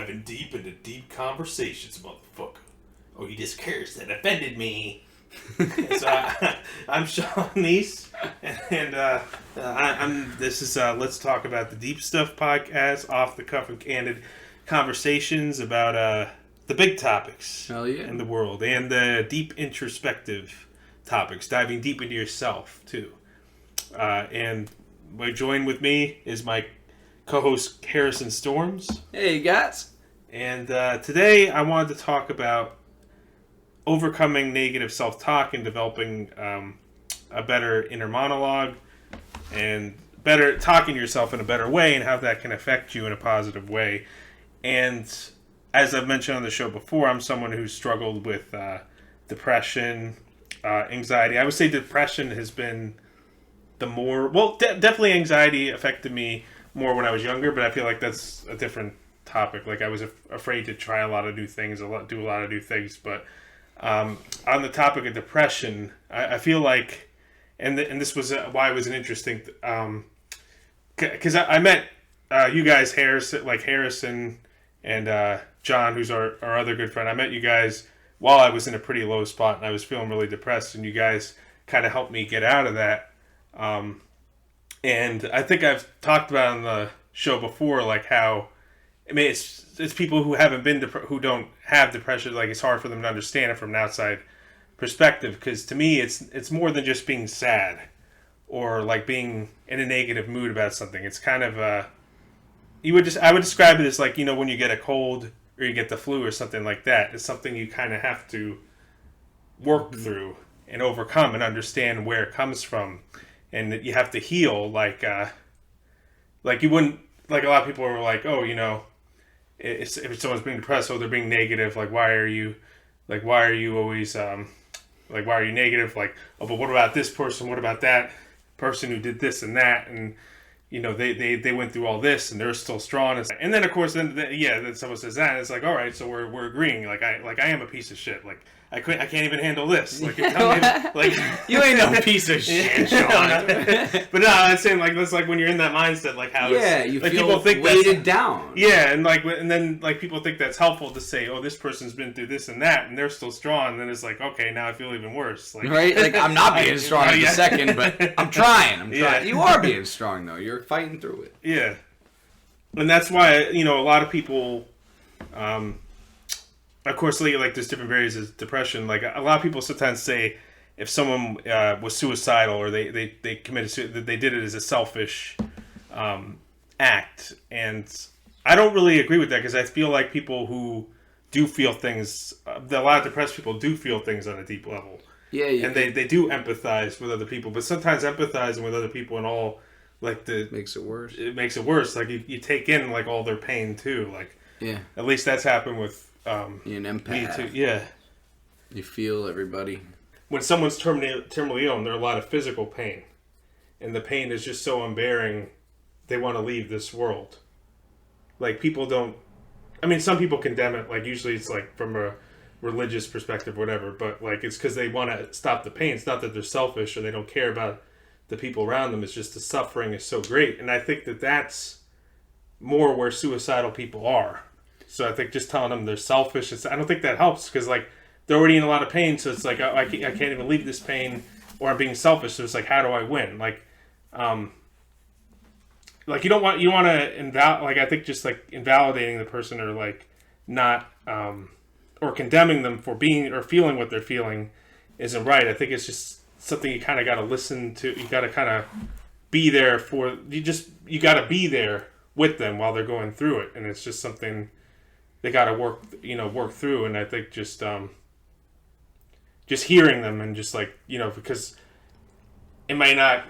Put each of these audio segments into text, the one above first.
diving deep into deep conversations, motherfucker. Oh, you just cursed. That offended me. So I'm Sean Kneese, and this is Let's Talk About the Deep Stuff podcast, off the cuff and candid conversations about the big topics in the world, and the deep introspective topics, diving deep into yourself too. And joined with me is my co-host Harrison Storms. Hey guys. And today I wanted to talk about overcoming negative self-talk and developing a better inner monologue and better talking to yourself in a better way, and how that can affect you in a positive way. And as I've mentioned on the show before, I'm someone who's struggled with depression, anxiety. I would say depression has been the more... Well, definitely anxiety affected me more when I was younger, but I feel like that's a different topic. Like, I was afraid to try a lot of new things, do a lot of new things. But on the topic of depression, I feel like, and this was why it was an interesting... Because I met you guys, Harrison and John, who's our other good friend. I met you guys while I was in a pretty low spot, and I was feeling really depressed, and you guys kind of helped me get out of that. And I think I've talked about on the show before, like how, I mean, it's people who haven't been who don't have depression. Like, it's hard for them to understand it from an outside perspective, because to me, it's more than just being sad or like being in a negative mood about something. It's kind of I would describe it as like, you know, when you get a cold or you get the flu or something like that. It's something you kind of have to work through and overcome and understand where it comes from. And you have to heal, like you wouldn't, like a lot of people are like, oh, you know, if someone's being depressed, oh, they're being negative, like, why are you always, like, why are you negative? Like, oh, but what about this person? What about that person who did this and that? And, you know, they went through all this and they're still strong. And then, of course, then someone says that, and it's like, all right, so we're agreeing. Like, I am a piece of shit. Like, I can't even handle this. Like, you ain't no piece of shit, Sean. But no, I'm saying, like, that's like when you're in that mindset, like how you like, feel people think weighted down. Yeah, and then like people think that's helpful to say, oh, this person's been through this and that, and they're still strong. And then it's like, okay, now I feel even worse. Like, right? Like, I'm not being strong in a second, but I'm trying. Yeah. You are being strong though. You're fighting through it. Yeah, and that's why, you know, a lot of people. Of course, like there's different variants of depression. Like, a lot of people sometimes say if someone was suicidal or they committed suicide, they did it as a selfish act. And I don't really agree with that, because I feel like people who do feel things, a lot of depressed people do feel things on a deep level. Yeah. And they do empathize with other people. But sometimes empathizing with other people and all, like, makes it worse. It makes it worse. Like, you take in, like, all their pain too. Like, yeah. At least that's happened with... You're an empath. Yeah. You feel everybody. When someone's terminally ill and there's a lot of physical pain, and the pain is just so unbearing, they want to leave this world. Like, people don't... I mean, some people condemn it. Like, usually it's like from a religious perspective or whatever, but like, it's because they want to stop the pain. It's not that they're selfish or they don't care about the people around them. It's just the suffering is so great. And I think that that's more where suicidal people are. So I think just telling them they're selfish, I don't think that helps, because, like, they're already in a lot of pain. So it's like, oh, I can't even leave this pain, or I'm being selfish. So it's like, how do I win? Like you don't want to like, I think just like invalidating the person, or like not or condemning them for being or feeling what they're feeling isn't right. I think it's just something you kind of got to listen to. You got to kind of be there for. You got to be there with them while they're going through it, and it's just something they got to work through. And I think just hearing them, and just, like, you know, because it might not,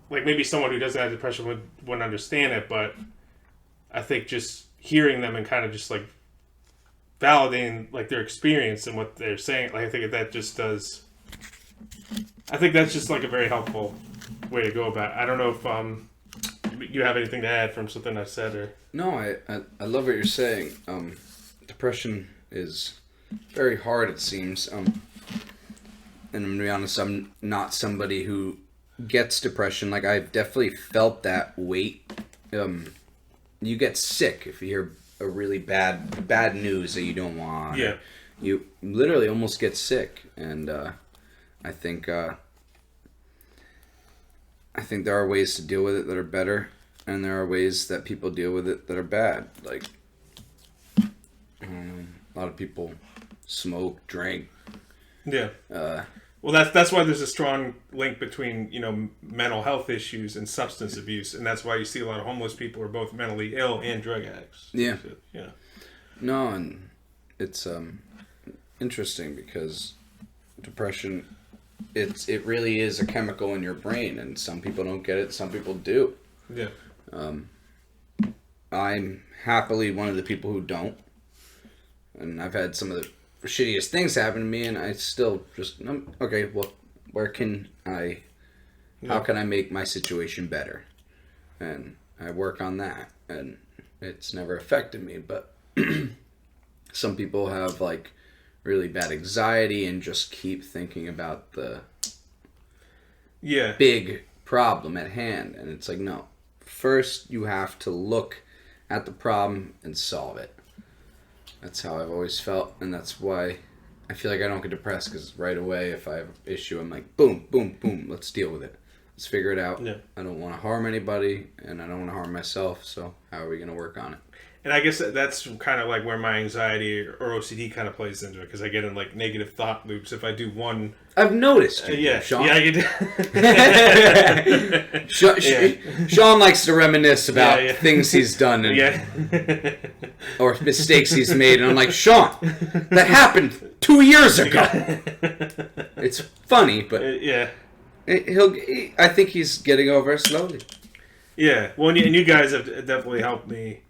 like, maybe someone who doesn't have depression wouldn't understand it, but I think just hearing them and kind of just, like, validating, like, their experience and what they're saying, like, I think that just does, I think that's just, like, a very helpful way to go about it. I don't know if you have anything to add from something I said, or... No, I love what you're saying. Depression is very hard, it seems. And I'm going to be honest, I'm not somebody who gets depression. Like, I've definitely felt that weight. You get sick if you hear a really bad news that you don't want. Yeah. You literally almost get sick, and I think there are ways to deal with it that are better, and there are ways that people deal with it that are bad. Like, a lot of people smoke, drink. Yeah. Well, that's why there's a strong link between, you know, mental health issues and substance abuse, and that's why you see a lot of homeless people are both mentally ill and drug addicts. Yeah. So, yeah. No, and it's interesting because depression, it really is a chemical in your brain, and some people don't get it, some people do. Yeah. I'm happily one of the people who don't, and I've had some of the shittiest things happen to me, and I still just, okay, well, how can I make my situation better? And I work on that, and it's never affected me, but some people have like really bad anxiety and just keep thinking about the big problem at hand, and it's like, no, first you have to look at the problem and solve it. That's how I've always felt, and that's why I feel like I don't get depressed, because right away, if I have an issue, I'm like, boom, boom, boom, let's deal with it. Let's figure it out. Yeah. I don't want to harm anybody, and I don't want to harm myself, so how are we going to work on it? And I guess that's kind of like where my anxiety or OCD kind of plays into it, because I get in like negative thought loops if I do one. I've noticed. Sean. Yeah, you do. Sean likes to reminisce about things he's done and or mistakes he's made, and I'm like, Sean, that happened 2 years ago. It's funny, but I think he's getting over it slowly. Yeah, well, and you guys have definitely helped me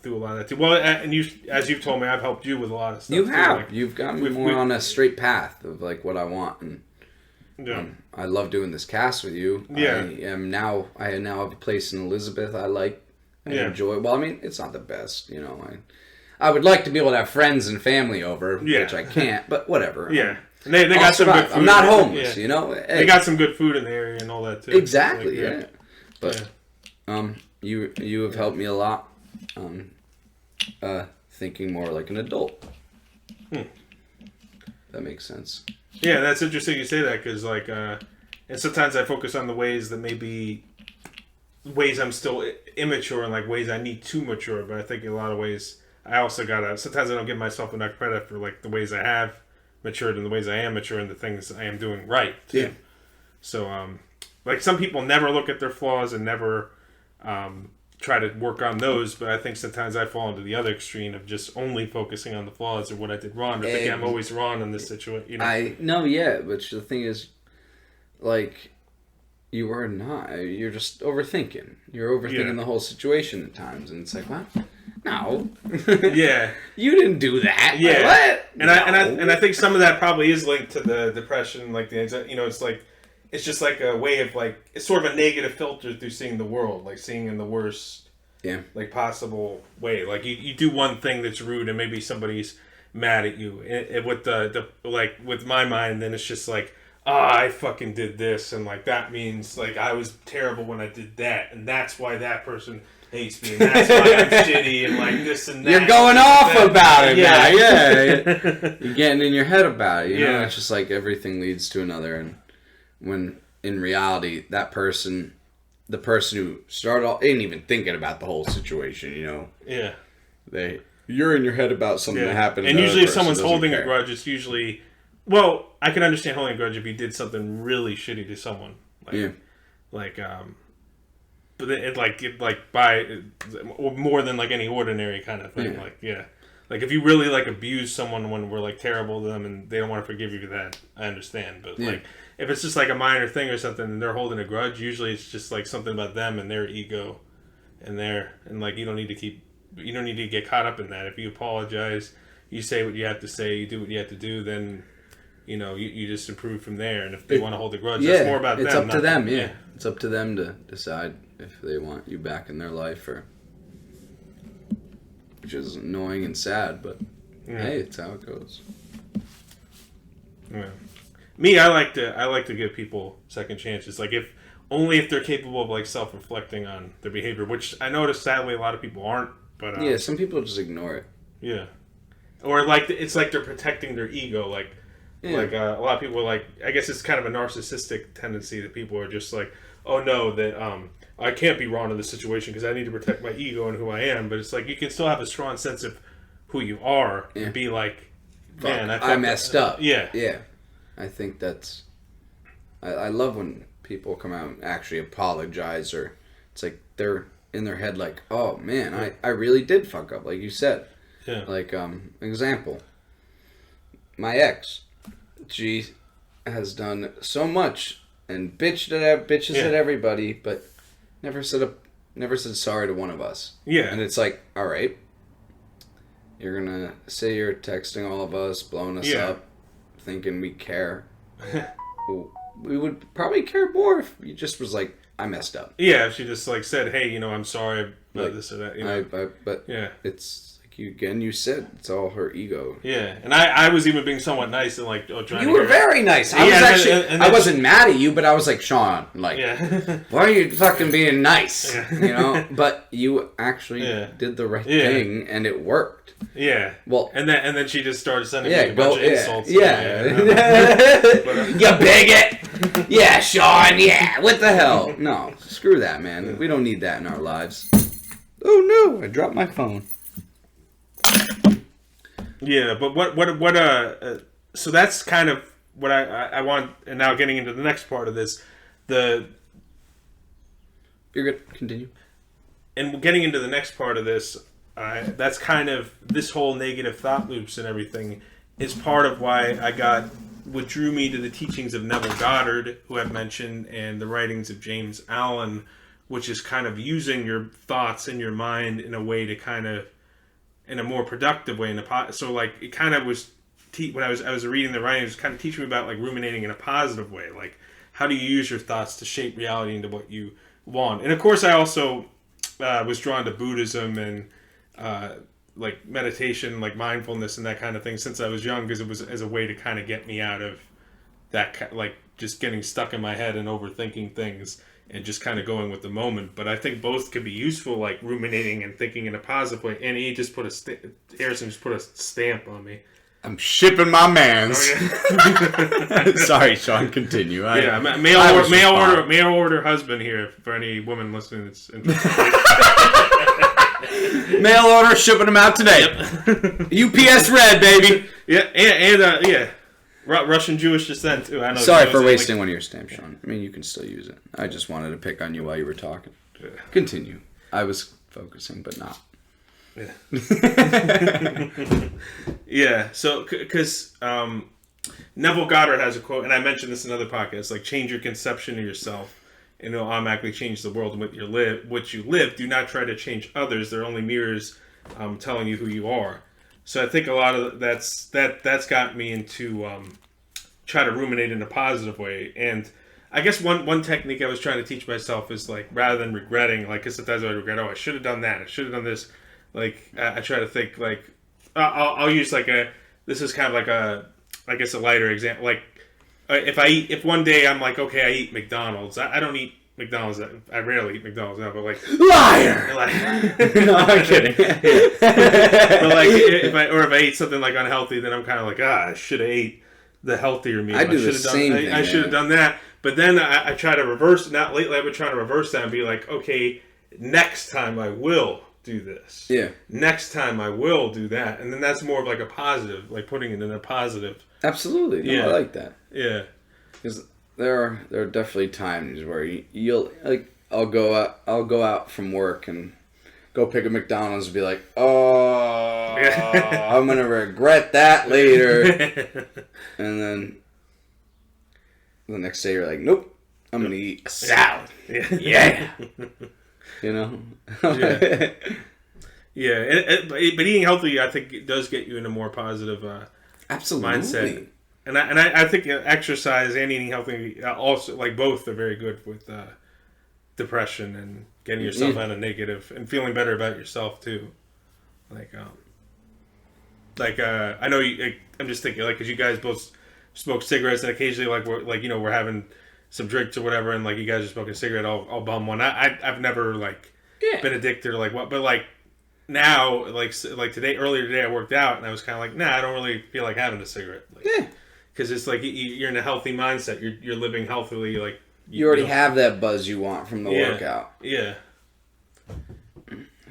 through a lot of that too. Well, and you, as you've told me, I've helped you with a lot of stuff. You have. Like, you've got me more on a straight path of like what I want, and I love doing this cast with you. Yeah. I now have a place in Elizabeth I like. I enjoy. Well, I mean, it's not the best, you know. I would like to be able to have friends and family over, which I can't. But whatever. Yeah. And they got some good food. I'm not homeless, you know. Hey. They got some good food in the area and all that too. Exactly. Like, But you have helped me a lot. Thinking more like an adult. That makes sense. Yeah, that's interesting you say that, because like, and sometimes I focus on the ways that maybe ways I'm still immature and like ways I need to mature, but I think in a lot of ways I also sometimes I don't give myself enough credit for like the ways I have matured and the ways I am mature and the things I am doing right too. Yeah. So like some people never look at their flaws and never try to work on those, but I think sometimes I fall into the other extreme of just only focusing on the flaws or what I did wrong, or thinking I'm always wrong in this situation. You know? But the thing is, like, you are not. You're just overthinking. You're overthinking the whole situation at times, and it's like, what? No. Yeah. You didn't do that. Yeah. Like, what? And I think some of that probably is linked to the depression, like the anxiety. You know, it's like, it's just like a way of like, it's sort of a negative filter through seeing the world, like seeing in the worst, like possible way. Like you do one thing that's rude and maybe somebody's mad at you. And with the like with my mind, then it's just like, I fucking did this, and like that means like I was terrible when I did that, and that's why that person hates me, and that's why I'm shitty, and like this and that. You're going off about it now, You're getting in your head about it, you know? It's just like everything leads to another, and when in reality, the person who started off ain't even thinking about the whole situation, you know? Yeah. You're in your head about something that happened. And usually if someone's holding a grudge, it's usually, well, I can understand holding a grudge if you did something really shitty to someone. Like, but it by more than like any ordinary kind of thing. Like if you really like abuse someone when we're like terrible to them and they don't want to forgive you for that, I understand. But like if it's just like a minor thing or something and they're holding a grudge, usually it's just like something about them and their ego and like you don't need to get caught up in that. If you apologize, you say what you have to say, you do what you have to do, then you know you just improve from there. And if they want to hold a grudge, that's more about them. It's up to them. It's up to them to decide if they want you back in their life, or which is annoying and sad, but hey, it's how it goes. Yeah. Me, I like to give people second chances. Like if they're capable of like self-reflecting on their behavior, which I notice sadly a lot of people aren't But yeah, some people just ignore it. Yeah, or like it's like they're protecting their ego. Like a lot of people like. I guess it's kind of a narcissistic tendency that people are just like, oh no, that I can't be wrong in this situation because I need to protect my ego and who I am. But it's like you can still have a strong sense of who you are and be like, man, I messed up. Yeah, yeah. I think that's. I love when people come out and actually apologize, or it's like they're in their head like, oh man, I really did fuck up, like you said. Yeah. Like example, my ex, she has done so much and bitches at everybody, but never said sorry to one of us. Yeah. And it's like, all right, you're gonna say you're texting all of us, blowing us up, thinking we care. Well, we would probably care more if you just was like, I messed up. Yeah, if she just like said, hey, I'm sorry about this or that. But it's like you said, it's all her ego. Yeah, and I was even being somewhat nice and like trying. You were very nice. I wasn't mad at you, but I was like, Sean, like, why are you fucking being nice? Yeah. But you actually did the right thing, and it worked. Yeah. Well, and then she just started sending me a bunch of insults. Yeah. You bigot. Yeah, Sean. Yeah. What the hell? No, screw that, man. We don't need that in our lives. Oh no! I dropped my phone. Yeah, but so that's kind of what I want, and now getting into the next part of this, You're good. Continue. And getting into the next part of this, that's kind of this whole negative thought loops and everything is part of why what drew me to the teachings of Neville Goddard, who I've mentioned, and the writings of James Allen, which is kind of using your thoughts in your mind in a way to kind of, in a more productive way. So like it kind of was, when I was reading the writing, it was kind of teaching me about like ruminating in a positive way. Like how do you use your thoughts to shape reality into what you want? And of course I also was drawn to Buddhism and like meditation, like mindfulness and that kind of thing since I was young, because it was as a way to kind of get me out of that, like just getting stuck in my head and overthinking things and just kind of going with the moment. But I think both could be useful, like ruminating and thinking in a positive way. And he just Harrison just put a stamp on me. I'm shipping my mans. Oh, yeah. Sorry, Sean. Continue. Mail order husband here for any woman listening that's interested. Mail order, shipping them out today. Yep. UPS red, baby. Yeah, and Russian Jewish descent too. I know. Sorry for wasting one of your stamps, Sean. I mean, you can still use it. I just wanted to pick on you while you were talking. Yeah. Continue. I was focusing, but not. Yeah. Yeah. So, because Neville Goddard has a quote, and I mentioned this in other podcasts, like change your conception of yourself, and it'll automatically change the world in which you live. Do not try to change others; they're only mirrors telling you who you are. So I think a lot of that's got me into try to ruminate in a positive way. And I guess one technique I was trying to teach myself is like rather than regretting, like because sometimes I regret, I should have done that, I should have done this. Like I try to think like I'll use like this is kind of like I guess a lighter example. Like if one day I'm like, okay, I eat McDonald's. I don't eat McDonald's. I rarely eat McDonald's now, but like liar. No, I'm kidding. But like if I eat something like unhealthy, then I'm kind of like I should have ate the healthier meal. I do the same thing. I should have done that. But then I try to reverse. Not lately, I've been trying to reverse that and be like, okay, next time I will do this. Yeah. Next time I will do that, and then that's more of like a positive, like putting it in a positive. Absolutely. No, yeah. I like that. Yeah. Because there are definitely times where you'll like I'll go out from work and go pick a McDonald's and be like, oh, I'm gonna regret that later. And then the next day you're like, nope, I'm gonna eat a salad. Yeah. You know. Yeah. Yeah. But eating healthy, I think, it does get you in a more positive absolutely mindset. And I think exercise and eating healthy also, like both, are very good with depression and getting yourself out of negative and feeling better about yourself too. Like I know I'm just thinking, like, because you guys both smoke cigarettes and occasionally we're having some drinks or whatever, and like you guys are smoking a cigarette, I'll bum one. I've never been addicted or like what, but like now, like earlier today, I worked out, and I was kind of like, nah, I don't really feel like having a cigarette. Like, Yeah. Because it's like you're in a healthy mindset. You're living healthily. Like you already have that buzz you want from the workout. Yeah.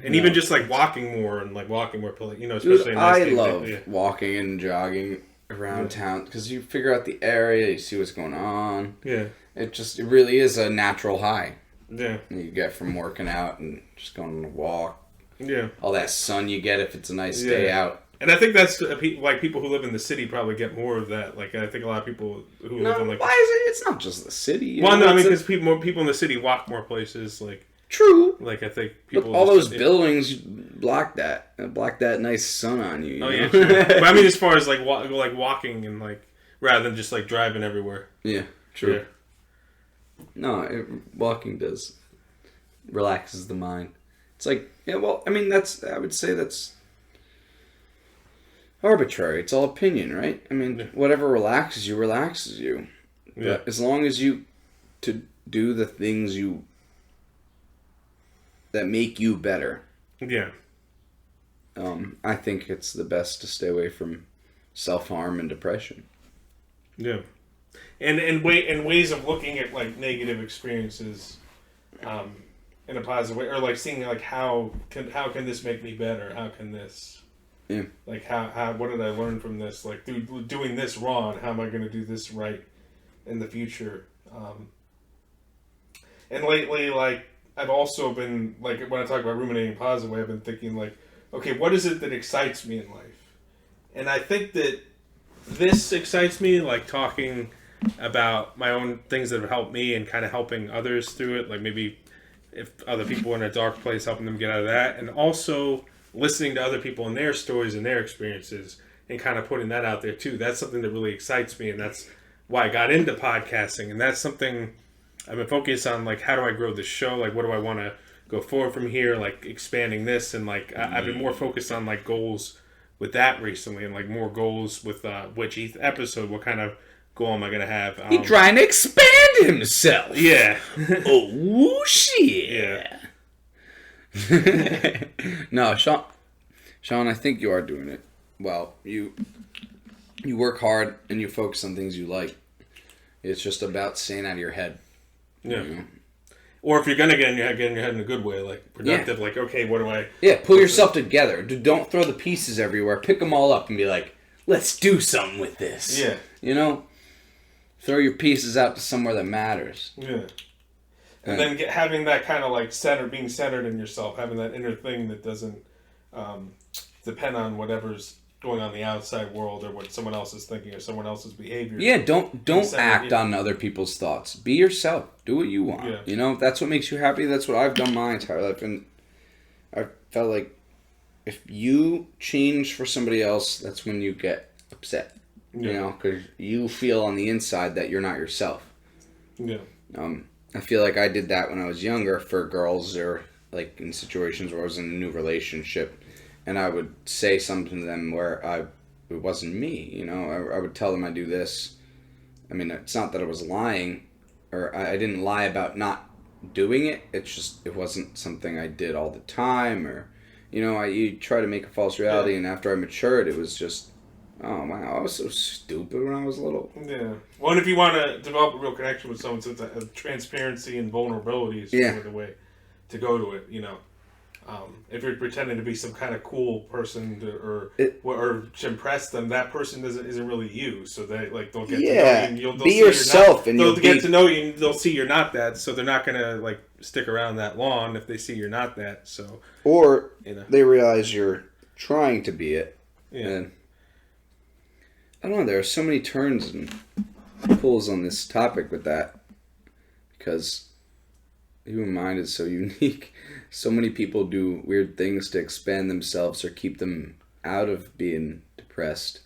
And even just like walking more, especially Dude, in nice I days, love walking and jogging around town because you figure out the area, you see what's going on. Yeah. It really is a natural high. Yeah. You get from working out and just going on a walk. Yeah. All that sun you get if it's a nice day out. And I think that's like people who live in the city probably get more of that. Like I think a lot of people who live in like. Why is it? It's not just the city. Well, no, I mean because people in the city walk more places. Like true. Like I think people. Look, all those buildings block that nice sun on you. Oh yeah. True. But I mean, as far as like walking and like rather than just like driving everywhere. Yeah. True. Yeah. No, walking does relaxes the mind. It's like I would say that's arbitrary. It's all opinion, right? I mean, whatever relaxes you. Yeah. But as long as you to do the things that make you better. Yeah. I think it's the best to stay away from self-harm and depression. Yeah. And ways of looking at like negative experiences in a positive way, or like seeing like how can this make me better? How can this like how what did I learn from this? Like doing this wrong, how am I going to do this right in the future? And lately, like I've also been like when I talk about ruminating positively, I've been thinking like, okay, what is it that excites me in life? And I think that this excites me, like talking about my own things that have helped me and kind of helping others through it, like maybe if other people are in a dark place, helping them get out of that, and also listening to other people and their stories and their experiences and kind of putting that out there too. That's something that really excites me, and that's why I got into podcasting, and that's something I've been focused on, like how do I grow this show, like what do I want to go forward from here, like expanding this, and like I've been more focused on like goals with that recently, and like more goals with which each episode, what kind of goal am I going to have? He trying to expand himself. Yeah. Oh, shit. Yeah. No, Sean, I think you are doing it well. You work hard and you focus on things you like. It's just about staying out of your head. Yeah. You know? Or if you're going to get in your head in a good way, like productive, like, okay, what do I... Yeah, pull yourself together. Don't throw the pieces everywhere. Pick them all up and be like, let's do something with this. Yeah. You know? Throw your pieces out to somewhere that matters. Yeah. And then having that kind of like being centered in yourself, having that inner thing that doesn't depend on whatever's going on in the outside world or what someone else is thinking or someone else's behavior. Yeah, don't act on other people's thoughts. Be yourself. Do what you want. Yeah. You know, if that's what makes you happy, that's what I've done my entire life. And I felt like if you change for somebody else, that's when you get upset. Yeah. You know, because you feel on the inside that you're not yourself. Yeah. I feel like I did that when I was younger for girls or like in situations where I was in a new relationship, and I would say something to them where it wasn't me. You know, I would tell them I do this. I mean, it's not that I was lying, or I didn't lie about not doing it. It's just it wasn't something I did all the time, or you know, you try to make a false reality, and after I matured, it was just. Oh, wow, I was so stupid when I was little. Yeah. Well, and if you want to develop a real connection with someone, so it's transparency and vulnerability is really the way to go to it, you know. If you're pretending to be some kind of cool person or to impress them, that person isn't really you. So they they'll get to know you. They'll be yourself, and they'll get to know you. And they'll see you're not that, so they're not gonna like stick around that long if they see you're not that. So or they realize you're trying to be it. Yeah. And I don't know. There are so many turns and pulls on this topic with that because the human mind is so unique. So many people do weird things to expand themselves or keep them out of being depressed.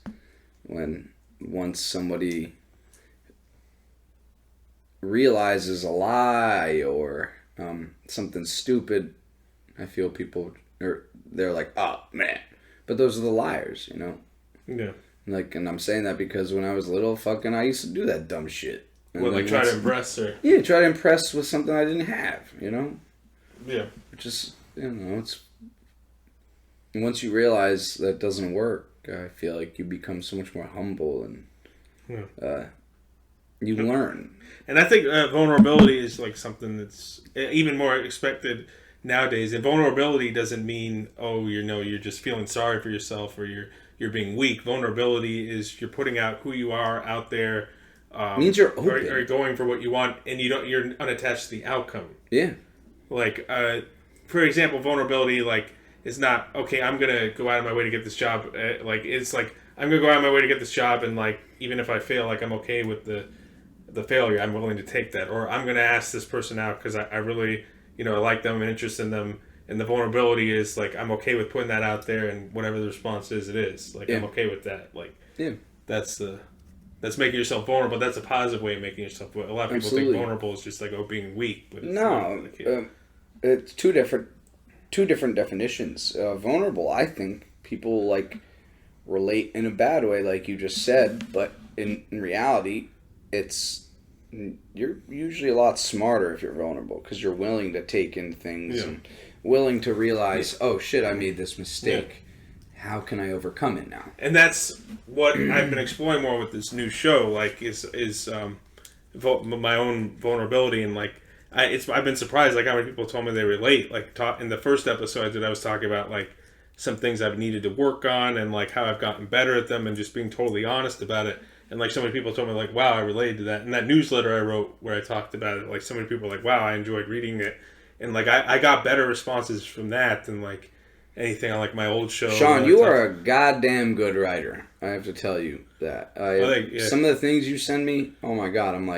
When once somebody realizes a lie or something stupid, I feel people they're like, oh man, but those are the liars, you know. Yeah. Like, and I'm saying that because when I was little, I used to do that dumb shit. And like try to impress her. Yeah, try to impress with something I didn't have, you know? Yeah. Which is, you know, it's And once you realize that doesn't work, I feel like you become so much more humble and you learn. And I think vulnerability is like something that's even more expected nowadays. And vulnerability doesn't mean, you're just feeling sorry for yourself or you're being weak. Vulnerability is you're putting out who you are out there. Means you're open. Or you're for what you want, and you're unattached to the outcome. Yeah. Like, for example, vulnerability is not okay. I'm gonna go out of my way to get this job. It's like I'm gonna go out of my way to get this job, and even if I fail, I'm okay with the failure. I'm willing to take that, or I'm gonna ask this person out because I really I like them and interested in them. And the vulnerability is I'm okay with putting that out there, and whatever the response is, it is I'm okay with that. That's making yourself vulnerable. That's a positive way of making yourself vulnerable. A lot of people think vulnerable is just being weak. But it's it's two different definitions. Vulnerable, I think people relate in a bad way, like you just said, but in reality, you're usually a lot smarter if you're vulnerable because you're willing to take in things and willing to realize, oh shit, I made this mistake. Yeah. How can I overcome it now? And that's what I've been exploring more with this new show. Is my own vulnerability and I've been surprised how many people told me they relate. In the first episode I was talking about some things I've needed to work on and how I've gotten better at them and just being totally honest about it. And so many people told me wow, I related to that. And that newsletter I wrote where I talked about it, so many people were wow, I enjoyed reading it. And I got better responses from that than anything on my old show. Sean, you are a goddamn good writer. I have to tell you that. Some of the things you send me, oh my god, I'm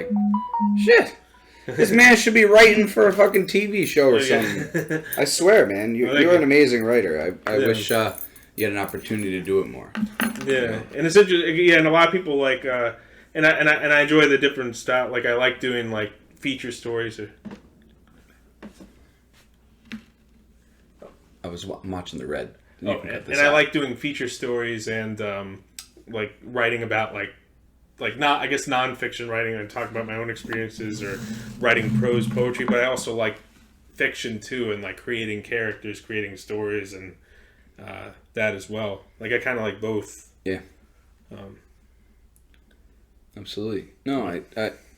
shit. This man should be writing for a fucking TV show or something. I swear, man, you're an amazing writer. I wish you had an opportunity to do it more. Yeah, and it's interesting. Yeah, and a lot of people and I enjoy the different style. I like doing feature stories or. I was watching the red. And I like doing feature stories and writing about not nonfiction writing and talk about my own experiences or writing prose poetry, but I also like fiction too and creating characters, creating stories and that as well. I kind of like both. Yeah. Absolutely. No, I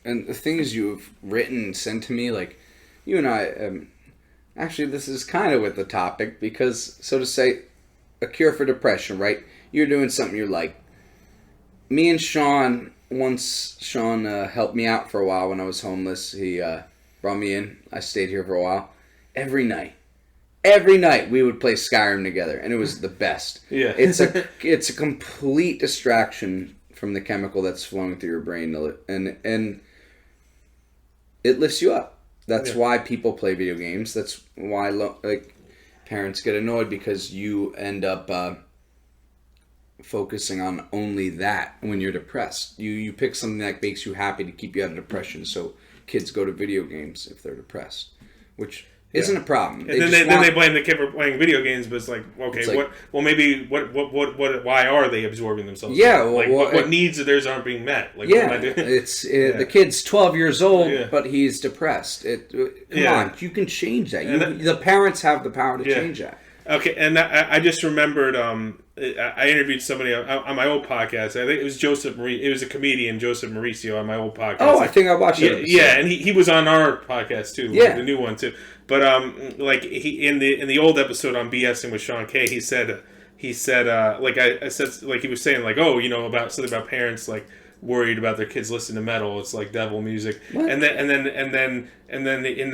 and the things you've written and sent to me, you and I. Actually, this is kind of with the topic because, so to say, a cure for depression, right? You're doing something you like. Me and Sean, once Sean helped me out for a while when I was homeless. He brought me in. I stayed here for a while. Every night we would play Skyrim together, and it was the best. Yeah. It's a complete distraction from the chemical that's flowing through your brain, and it lifts you up. That's why people play video games. That's why parents get annoyed because you end up focusing on only that when you're depressed. You pick something that makes you happy to keep you out of depression. So kids go to video games if they're depressed, which isn't a problem. And then they blame the kid for playing video games, but it's why are they absorbing themselves? Yeah, what needs of theirs aren't being met? The kid's 12 years old, but he's depressed. Come on, you can change that. The parents have the power to change that. Okay, and I just remembered. I interviewed somebody on my old podcast. I think it was Joseph. It was a comedian, Joseph Mauricio, on my old podcast. Oh, I think I watched it. Yeah, and he was on our podcast too. The new one too. But he in the old episode on BSing with Sean K, he said I said he was saying about something about parents worried about their kids listening to metal. It's devil music. What? And then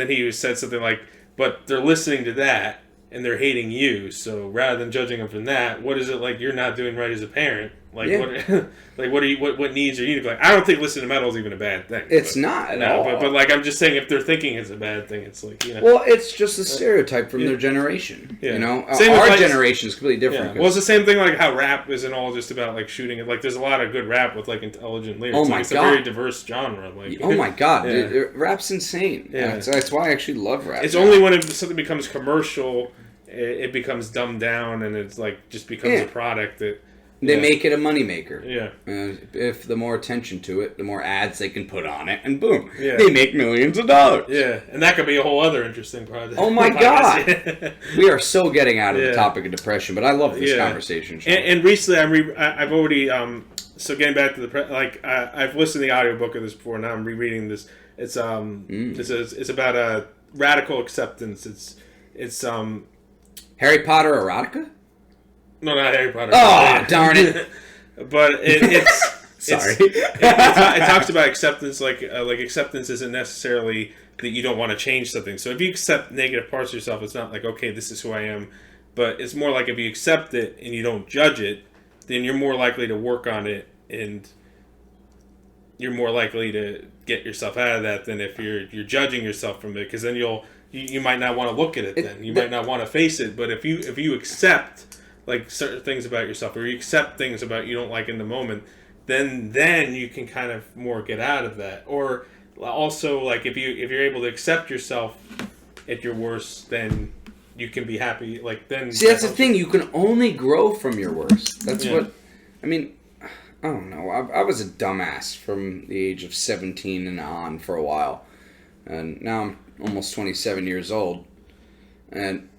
he said something but they're listening to that. And they're hating you, so rather than judging them from that, what is it you're not doing right as a parent? What needs are you needing? I don't think listening to metal is even a bad thing. It's not at all. But I'm just saying if they're thinking it's a bad thing, it's Well, it's just a stereotype from their generation. Yeah. Our generation is completely different. Yeah. Well, it's the same thing how rap isn't all just about shooting it. There's a lot of good rap with intelligent lyrics. Oh my it's God. a very diverse genre. Oh my God, rap's insane. Yeah. That's why I actually love rap. It's only when something becomes commercial, it becomes dumbed down and it's just becomes a product that They make it a moneymaker. Yeah. If the more attention to it, the more ads they can put on it, and boom, Yeah. they make millions of dollars. Yeah, and that could be a whole other interesting project. Oh my God. We are so getting out of the topic of depression, but I love this conversation, Sean. And recently, I've already, so getting back to I've listened to the audiobook of this before, now I'm rereading this. It's it's about radical acceptance. It's Harry Potter erotica? No, not Harry Potter. Oh, darn it! But it's sorry. It talks about acceptance. Like acceptance isn't necessarily that you don't want to change something. So if you accept negative parts of yourself, it's not like, okay, this is who I am. But it's more like if you accept it and you don't judge it, then you're more likely to work on it, and you're more likely to get yourself out of that than if you're judging yourself from it. Because then you might not want to look at it. Then you might not want to face it. But if you accept like certain things about yourself, or you accept things about you don't like in the moment, then you can kind of more get out of that. Or also, like if you're able to accept yourself at your worst, then you can be happy. Like then. See, that's the thing. You can only grow from your worst. That's what. I mean, I don't know. I was a dumbass from the age of 17 and on for a while, and now I'm almost 27 years old, and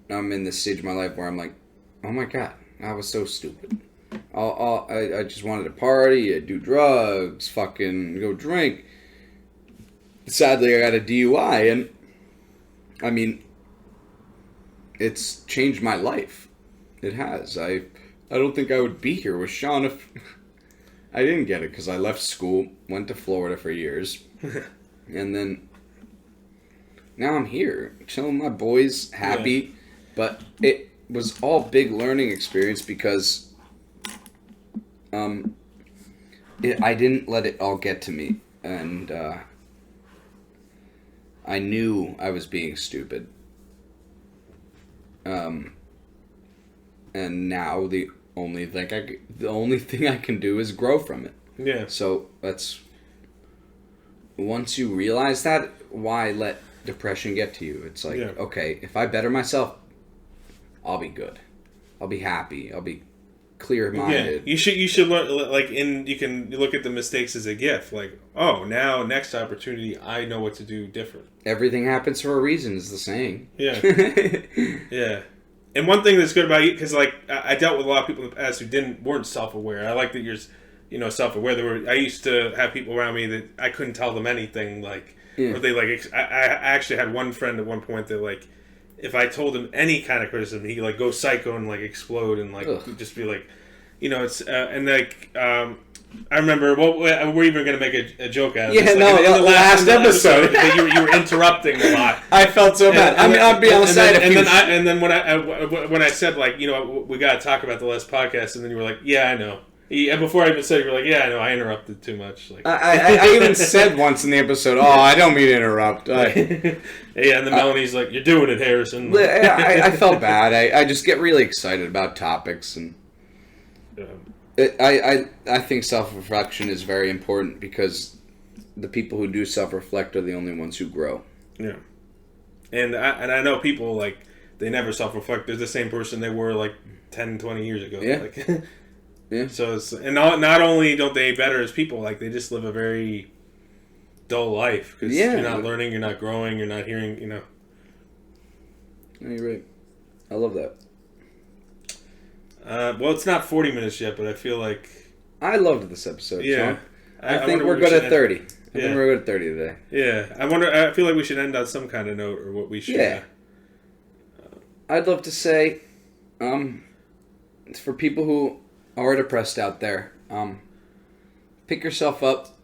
I'm in this stage of my life where I'm like, oh my God, I was so stupid. I just wanted to party, do drugs, fucking go drink. Sadly, I got a DUI, and I mean, it's changed my life. It has. I don't think I would be here with Sean if I didn't get it, because I left school, went to Florida for years, and then now I'm here, chilling with my boys, happy, but it was all big learning experience because I didn't let it all get to me, and I knew I was being stupid. And now the only thing I can do is grow from it. Yeah. So once you realize that, why let depression get to you? It's like, okay, if I better myself, I'll be good. I'll be happy. I'll be clear-minded. Yeah, you should learn, you can look at the mistakes as a gift. Like, oh, now next opportunity, I know what to do different. Everything happens for a reason, is the saying. Yeah. Yeah. And one thing that's good about you, because like I dealt with a lot of people in the past who weren't self-aware. I like that you're, self-aware. I used to have people around me that I couldn't tell them anything, or they I actually had one friend at one point that like, if I told him any kind of criticism, he'd like go psycho and like explode and like just be like, it's and like I remember we're even going to make a joke out of this. In the last episode that you were interrupting a lot. I felt so bad. I'll be on the side. And then when I said like we got to talk about the last podcast, and then you were like, yeah, I know. And before I even said it, you were like, yeah, I know, I interrupted too much. Like, I even said once in the episode, I don't mean to interrupt. Yeah, and then Melanie's like, you're doing it, Harrison. I felt bad. I just get really excited about topics, and I think self-reflection is very important, because the people who do self-reflect are the only ones who grow. Yeah. And I know people, like, they never self-reflect. They're the same person they were, like, 10, 20 years ago. Yeah. Like, yeah. So not only don't they better as people, like, they just live a very dull life. Because you're not learning, you're not growing, you're not hearing, No, you're right. I love that. Well, it's not 40 minutes yet, but I feel like... I loved this episode, yeah. Sean. I think we're good at 30. I think we're good at 30 today. Yeah. I feel like we should end on some kind of note, or what we should... Yeah. I'd love to say, for people who are depressed out there, pick yourself up,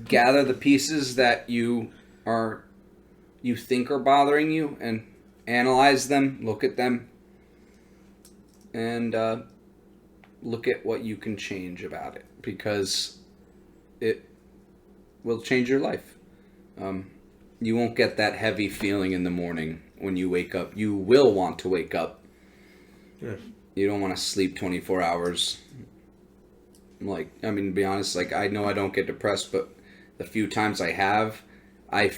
gather the pieces that you think are bothering you, and analyze them, look at them, and look at what you can change about it, because it will change your life. You won't get that heavy feeling in the morning when you wake up. You will want to wake up. Yeah. You don't want to sleep 24 hours. To be honest, I know I don't get depressed, but the few times I have, I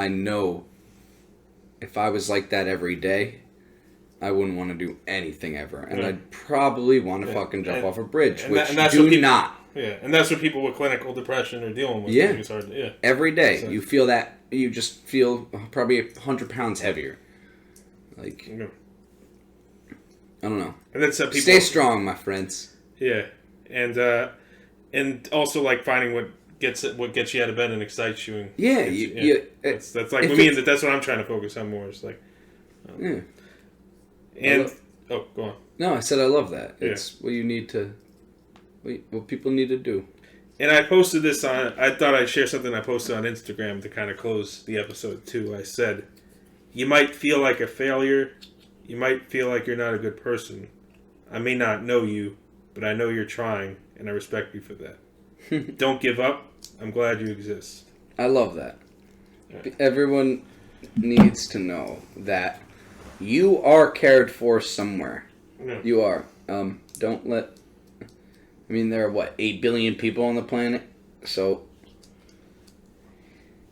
know if I was like that every day, I wouldn't want to do anything ever. And I'd probably want to fucking jump off a bridge, which and that's do what people, not. Yeah, and that's what people with clinical depression are dealing with. Yeah. It's hard to, Every day, you feel that, you just feel probably 100 pounds heavier. Like, I don't know. And that's people stay strong, my friends. Yeah, and also like finding what gets you out of bed and excites you. And that's like with me, and that's what I'm trying to focus on more. It's like, and go on. No, I said I love that. It's what you need to, what people need to do. And I posted this on. I thought I'd share something I posted on Instagram to kind of close the episode too. I said, you might feel like a failure. You might feel like you're not a good person. I may not know you, but I know you're trying, and I respect you for that. Don't give up. I'm glad you exist. I love that. Yeah. Everyone needs to know that you are cared for somewhere. Yeah. You are. Don't let... I mean, there are, 8 billion people on the planet? So...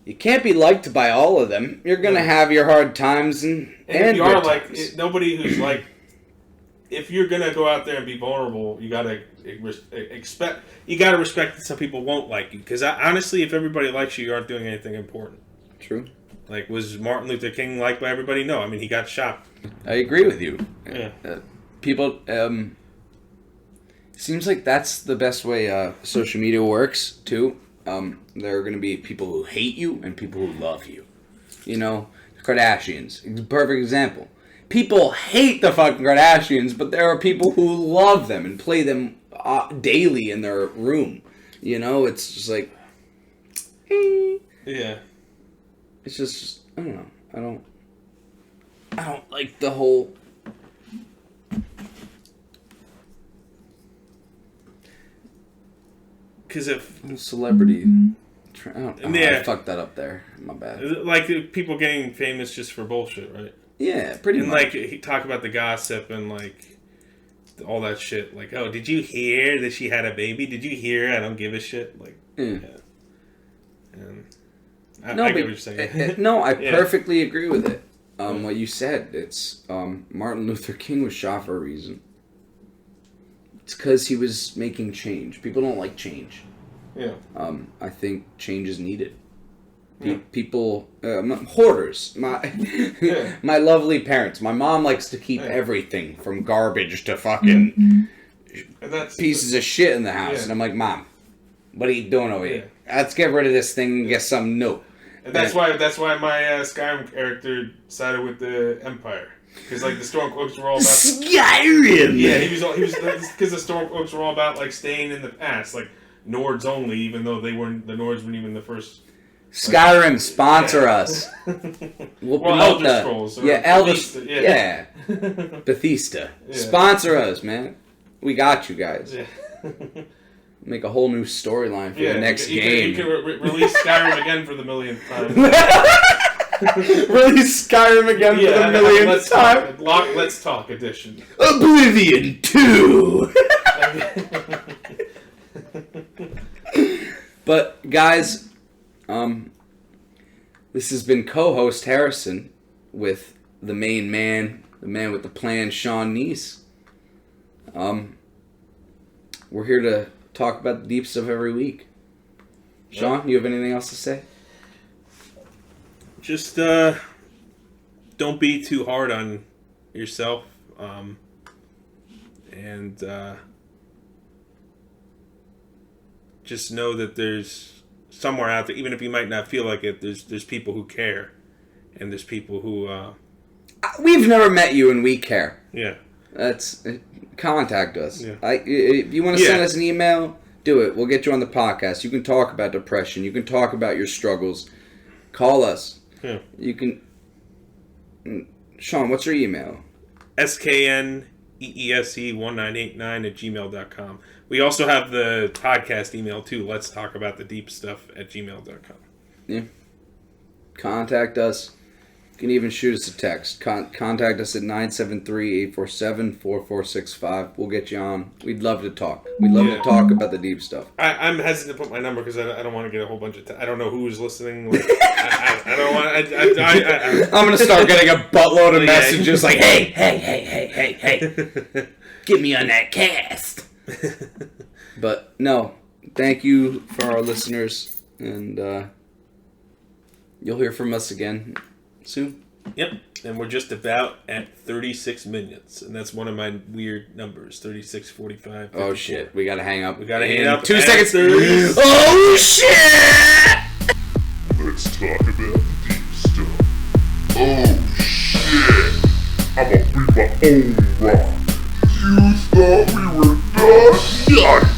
You can't be liked by all of them. You're going to have your hard times and if you are nobody who's like, if you're going to go out there and be vulnerable, you got to respect that some people won't like you. Because honestly, if everybody likes you, you aren't doing anything important. True. Like, was Martin Luther King liked by everybody? No. I mean, he got shot. I agree with you. Yeah. People, seems like that's the best way social media works, too. There are going to be people who hate you and people who love you. You know, the Kardashians, perfect example. People hate the fucking Kardashians, but there are people who love them and play them daily in their room. You know, it's just like, yeah. It's just I don't know. I don't like the whole. Because if celebrity, I fucked that up there. My bad. Like people getting famous just for bullshit, right? Yeah, pretty much. And like he talk about the gossip and like all that shit. Like, oh, did you hear that she had a baby? Did you hear? I don't give a shit. Like, And I get what you're saying. I perfectly agree with it. What you said. It's Martin Luther King was shot for a reason. It's because he was making change. People don't like change. Yeah. I think change is needed. People, hoarders. My lovely parents. My mom likes to keep everything from garbage to fucking pieces of shit in the house. And I'm like, Mom, what are you doing over here? Let's get rid of this thing and get something new. And that's why my Skyrim character sided with the Empire. Because like the Stormcloaks were all about Skyrim. Yeah, he was because the Stormcloaks were all about like staying in the past, like Nords only, even though the Nords weren't even the first. Skyrim, sponsor us. Well, Elder Scrolls. Elder. Yeah. Bethesda. Yeah. Sponsor us, man. We got you guys. Yeah. Make a whole new storyline for the next game. You can release Skyrim again for the millionth time. Release Skyrim again for the millionth time. Let's Talk edition. Oblivion 2. But guys, this has been co-host Harrison with the main man, the man with the plan, Sean Kneese. We're here to talk about the deep stuff every week. Sean, you have anything else to say? Just don't be too hard on yourself, and just know that there's somewhere out there, even if you might not feel like it. There's people who care, and there's people who. We've never met you, and we care. Yeah. That's contact us. Yeah. If you want to send us an email, do it. We'll get you on the podcast. You can talk about depression. You can talk about your struggles. Call us. Yeah. You can. Sean, what's your email? skneese1989@gmail.com. We also have the podcast email too. Let's talk about the deep stuff @gmail.com. Yeah. Contact us. You can even shoot us a text. Contact us at 973-847-4465. We'll get you on. We'd love to talk. We'd love to talk about the deep stuff. I'm hesitant to put my number because I don't want to get a whole bunch of... I don't know who's listening. Like, I don't want... I'm going to start getting a buttload of messages like, hey, get me on that cast. But, no. Thank you for our listeners. And you'll hear from us again soon. Yep. And we're just about at 36 minutes. And that's one of my weird numbers. 36, 45, 54. Oh, shit. We got to hang up. We got to hang up. 2 seconds. Oh, shit! Let's talk about the deep stuff. Oh, shit! I'ma bring my own rock. You thought we were done? Yikes!